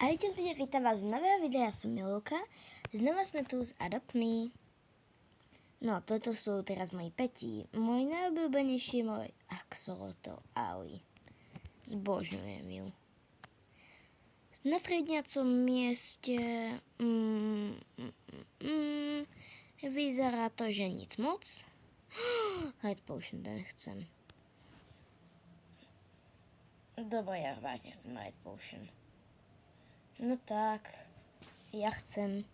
Ahojte ľudia, vítam vás z nového videa, ja som Milka. Znova sme tu s Adopt Me. No, toto sú teraz moji peti. Môj najobľúbenejší je môj axolotl Aoi. Zbožňujem ju. Na triedniacom mieste vyzerá to, že nic moc. Hide Potion, ten chcem. Dobre, ja vážne chcem Hide Potion. No tak, ja chcem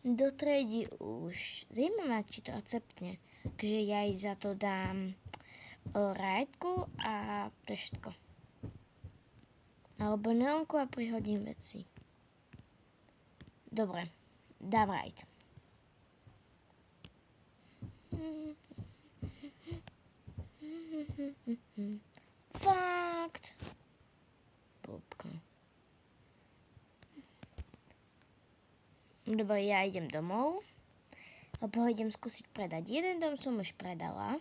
do triedy už. Zajímavé, či to akceptne. Takže ja jej za to dám rajdku a to je všetko. Alebo neonku a prihodím veci. Dobre, dám rajd. Fakt. Popka. Dobre, ja idem domov, lebo ho idem skúsiť predať. Jeden dom som už predala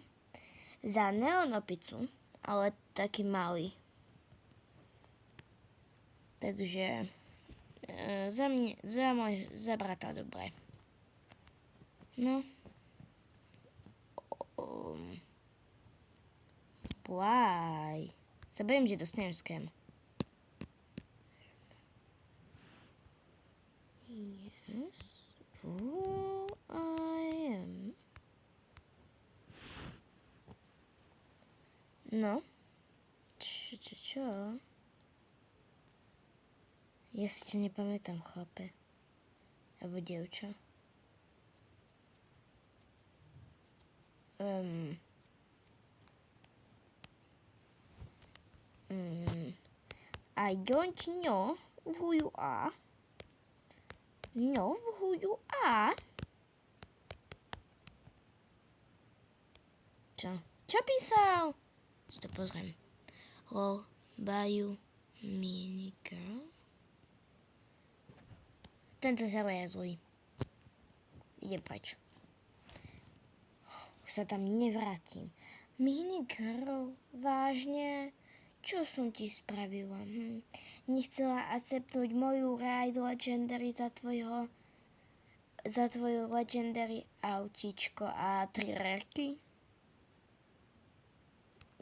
za neonopicu, ale taký malý. Takže za brata dobre. No. Why? Sa bojím, že dostanem scam. Yes, who I am. No. Čo? Ja si to nepamätám, chlape. Alebo dievča. I don't know who you are. Know who you are? Čo písal? Si to pozriem. Lol, Bayou, mini girl. Tento server je zlý. Idem preč. Už sa tam nevrátim. Mini girl, vážne? Čo som ti spravila? Nechcela akceptnúť moju Ride Legendary za tvoju Legendary autíčko a 3 rarky?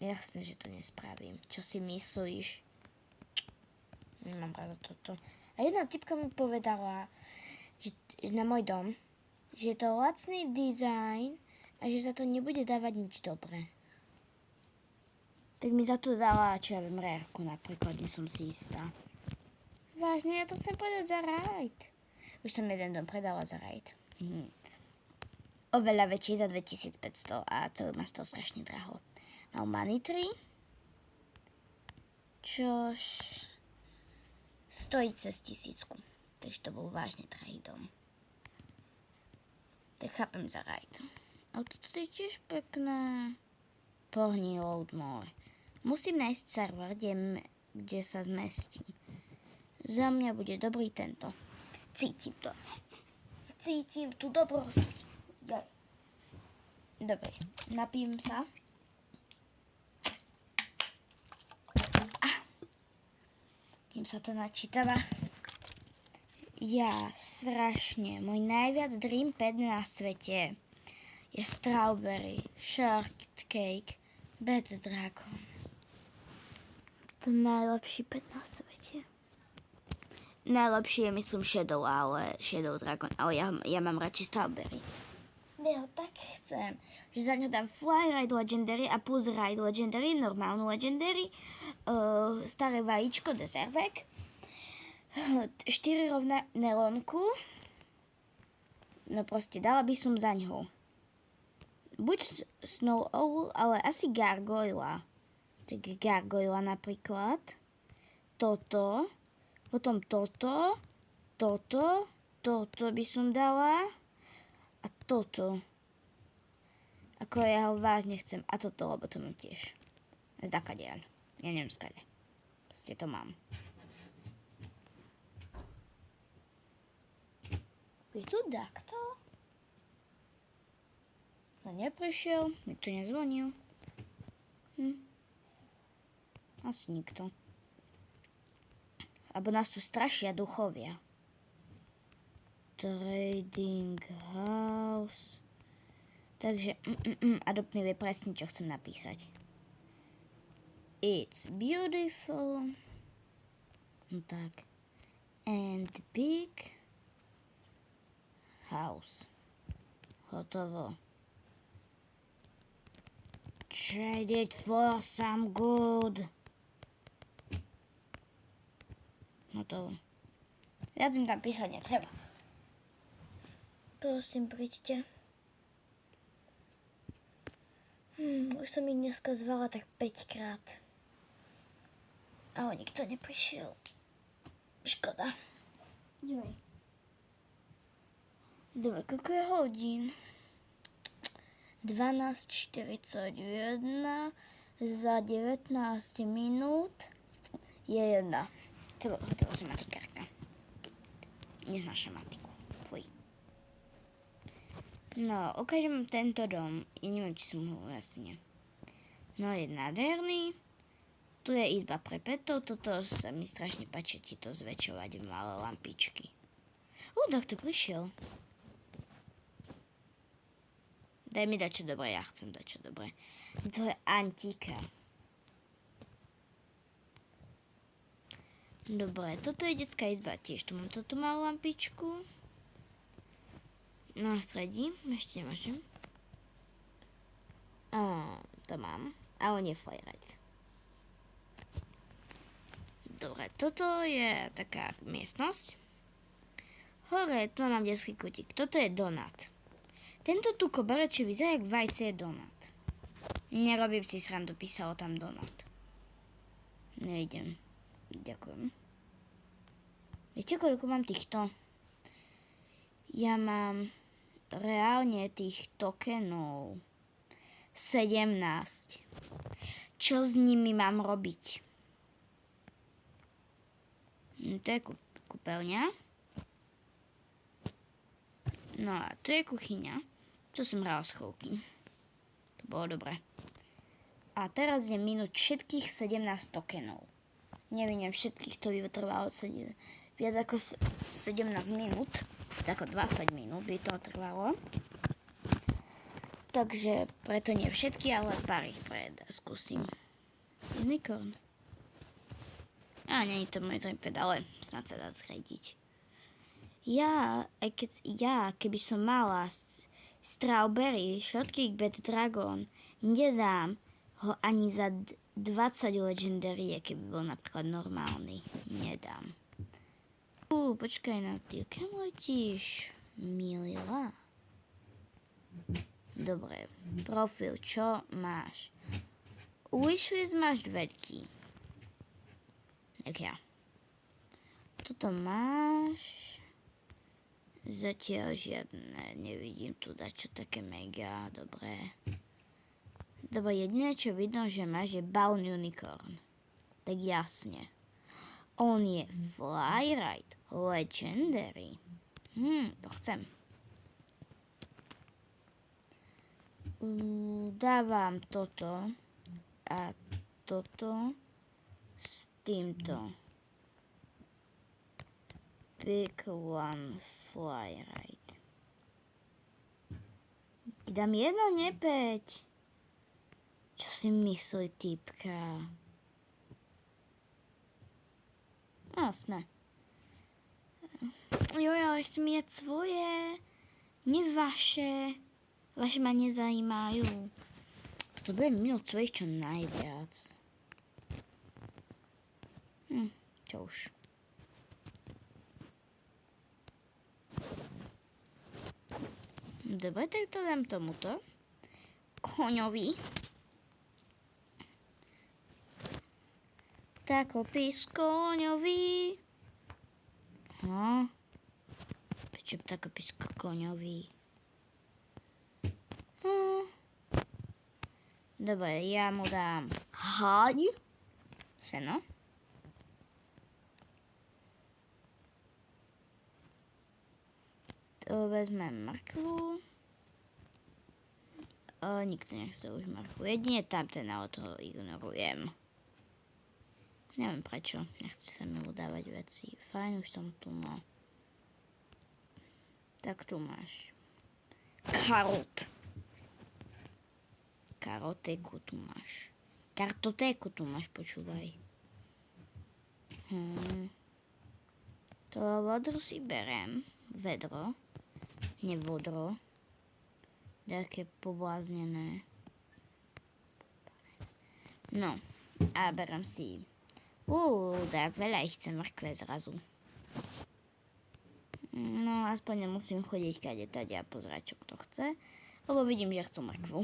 Jasne, že to nespravím. Čo si myslíš? Nemám rado toto. A jedna typka mi povedala, že na môj dom, že je to lacný dizajn a že za to nebude dávať nič dobré. Tak mi za to dala, čo ja viem, rarku napríklad, nie som si istá. Vážne, ja to chcem povedať za Ride. Už som jeden dom predala za Ride. Oveľa väčší za 2500 a celý ma z toho strašne draho. Mal Money Tree, čož stojí cez 1000. Takže to bol vážne drahý dom. Tak chápem za Ride. Ale toto je tiež pekné. Pohni load more. Musím nájsť server, kde sa zmestím. Za mňa bude dobrý tento. Cítim to. Cítim tú dobrosť. Dobre, napijem sa. Kým sa to načítava. Ja strašne. Môj najviac dream pet na svete je Strawberry, Shortcake, Bad Dragon. To najlepší pet na svete. Najlepší je, myslím, Shadow Dragon, ale ja mám radšej Strawberry. Ja ho tak chcem, že za ňu dám Fly Ride Legendary a plus Ride Legendary, normálnu Legendary, staré vajíčko, deservek, 4 rovná nelonku, no proste dala by som za ňou. Buď Snow Owl, ale asi Gargoyle. Tak Gargoyle napríklad. Toto. Potom toto. Toto by som dala. A toto. Ako ja ho vážne chcem. A toto, lebo to mám tiež. Zdakadiaľ. Ja neviem skade. Proste to mám. Je tu takto? To neprišiel. Nikto nezvonil. Asi nikto. Alebo nás tu strašia duchovia. Trading house. Takže Adoptný vie presne, čo chcem napísať. It's beautiful. No tak. And big house. Hotovo. Trade it for some good. Hotovo. Viac mi tam písať netreba. Prosím, príďte. Už som ich dneska zvala tak 5 krát. Ale nikto neprišiel. Škoda. Dívej. Dobre, koľko je hodín? 12:41 za 19 minút je 1. To je matikárka. Neznášam matiku. Fuj. No, ukážem tento dom. Ja neviem, či som ho jasne. No, je nádherný. Tu je izba pre petov. Toto sa mi strašne páči ti to zväčšovať malé lampičky. Tak to prišiel. Daj mi dačo dobré, ja chcem dačo dobré. To je antika. Dobre, toto je detská izba, tiež tu mám toto malú lampičku. Na stredí, ešte nemôžem. To mám, ale nie firelight. Dobre, toto je taká miestnosť. Hore, tu mám detský kutík, toto je donut. Tento tu koberečie vyzerá, jak vajce je donut. Nerobím si srandu, písalo tam donut. Nejdem. Ďakujem. Viete, koľko mám týchto? Ja mám reálne tých tokenov 17. Čo s nimi mám robiť? To je kúpeľňa. No a tu je kuchyňa. Tu som hrala schovky. To bolo dobré. A teraz je minút všetkých 17 tokenov. Neviem, všetkých to by trvalo viac ako 17 minút. Viac ako 20 minút by to trvalo. Takže preto nie všetky, ale pár ich skúsim. Unicorn. Nie je to môj tripod, ale snad sa dá zradiť. Keby som mala Strawberry Shortcake Bad Dragon, nedám ho ani za 20 legendary, keby bol napríklad normálny. Nedám. Počkaj na ty, kam letíš? Milila. Dobre, profil, čo máš? Wishlist máš veľký. Tak ja. Toto máš... Zatiaľ žiadne, nevidím tu dačo také mega, dobré. Dobre, jediné čo vidno, že máš je Bound Unicorn. Tak jasne. On je Flyride Legendary. To chcem. Dávam toto a toto s týmto. Pick one Flyride. Ti dám jedno, nie 5. Čo si myslí typka? Sme. Ale chcem jať svoje. Nie vaše. Vaše ma nezajímajú. Potrebujem minúť svojich čo najviac. Čo už. Dobre, tak to dám tomuto. Koňovi. Takopis koňovi. Prečo takopis koňovi? Dobre, ja mu dám haď. Seno. To vezmem mrkvu. Nikto nechce už mrkvu. Jedine tamten, ale toho ignorujem. Neviem prečo, nechce sa mi udávať veci. Fajn, už som tu, no. Tak tu máš. Karotéku tu máš. Kartotéku tu máš, počúvaj. To vodru si berem. Vedro. Nie vodro. Také pobláznené. No. A berem si. Tak veľa ich chce mrkve zrazu. No, aspoň nemusím chodiť kade-tade a pozerať, čo kto chce. Lebo vidím, že chcú mrkvu.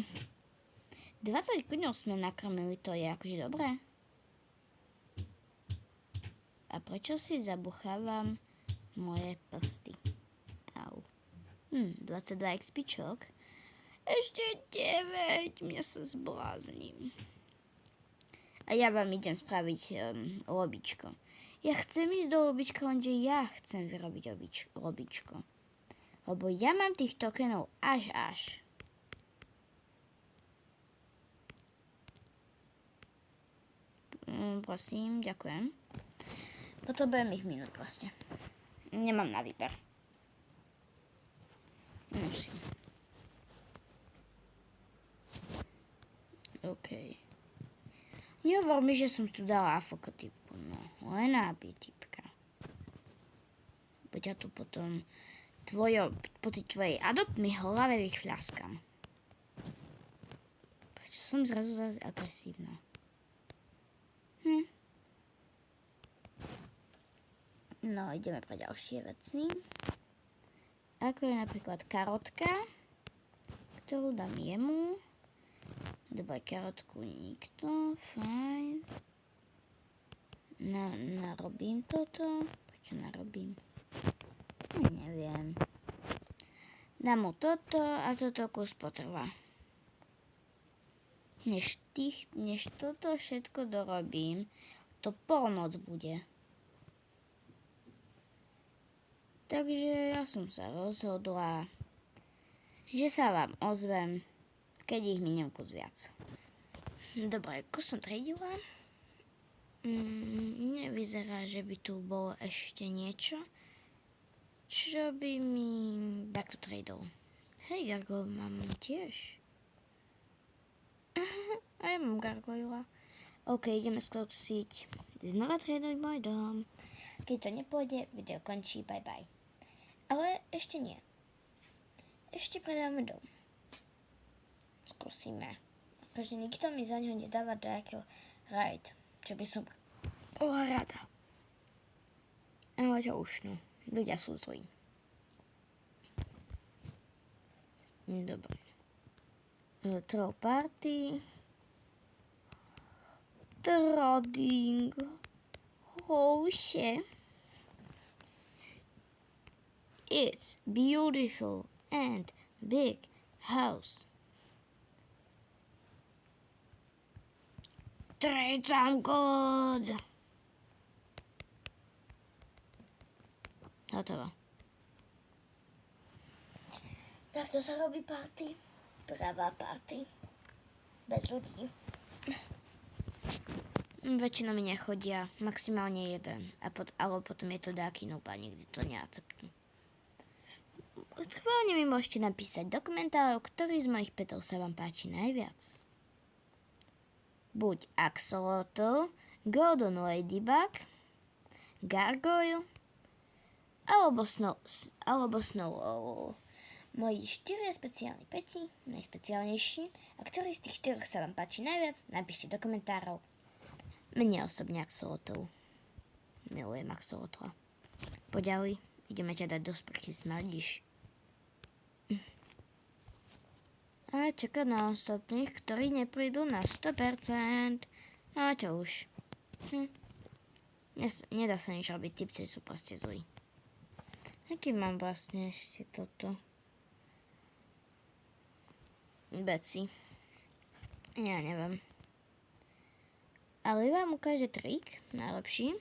20 koňov sme nakrmili, to je akože dobré. A prečo si zabuchávam moje prsty? Au. 22 XPčok. Ešte 9, mňa sa zblázním. A ja vám idem spraviť lobičko. Ja chcem ísť do lobička, lenže ja chcem vyrobiť lobičko. Lebo ja mám tých tokenov až. Prosím, ďakujem. Potrebujem ich minúť proste. Nemám na výber. Musím. OK. Nehovor mi, že som tu dala AFK typu. No, len aby typka. Poď ja tu potom po tej tvojej adop mi hlave vychľaskam. Prečo som zrazu agresívna? No, ideme pre ďalšie veci. Ako je napríklad karotka, ktorú dám jemu. Dobre, karotku nikto, fajn. Narobím toto. Prečo narobím? Neviem. Dám mu toto a toto kus potrvá. Než toto všetko dorobím, to polnoc bude. Takže ja som sa rozhodla, že sa vám ozvem, keď ich miniem kus viac. Dobre, kus som tradila. Nevyzerá, že by tu bolo ešte niečo, čo by mi takto tradol. Hej, gargoyle mám tiež. A ja mám gargoyle. OK, ideme skúsiť znova tradovať môj dom. Keď to nepôjde, video končí, bye bye. Ale ešte nie. Ešte predáme dom. Skúsime. Pretože nikto mi za ňo nedáva nejakého raid. Čo by som bola rada. Ale čo už, no. Ľudia sú zlí. Dobre. Troll party. Trading. Oh shit. It's beautiful and big house. Trade some good. Hotovo. Takto sa robí party. Pravá party. Bez ľudí. Väčšinou mi nechodia. Maximálne jeden. Ale potom je to dáky noob a nikdy to neakceptujú. Schválne mi môžete napísať do komentárov, ktorý z mojich petov sa vám páči najviac. Buď Axolotl, Golden Ladybug, Gargoyle alebo Snow. Moji 4 speciálni peti, najspeciálnejší, a ktorý z tých 4 sa vám páči najviac, napíšte do komentárov. Mne osobne Axolotl. Milujem Axolotla. Poďalej, ideme ťa dať do sprchy, smrdíš. A čakať na ostatných, ktorí neprídu na 100%. A čo už. Nedá sa nič robiť, tipci sú proste zlí. Aký mám vlastne ešte toto? Veci. Ja neviem. Ale vám ukáže trik, najlepší.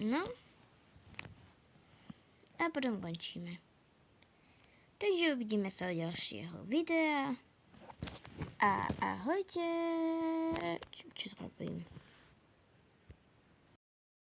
No. A potom končíme. Takže uvidíme sa u ďalšieho videa. A ahojte. čo robím.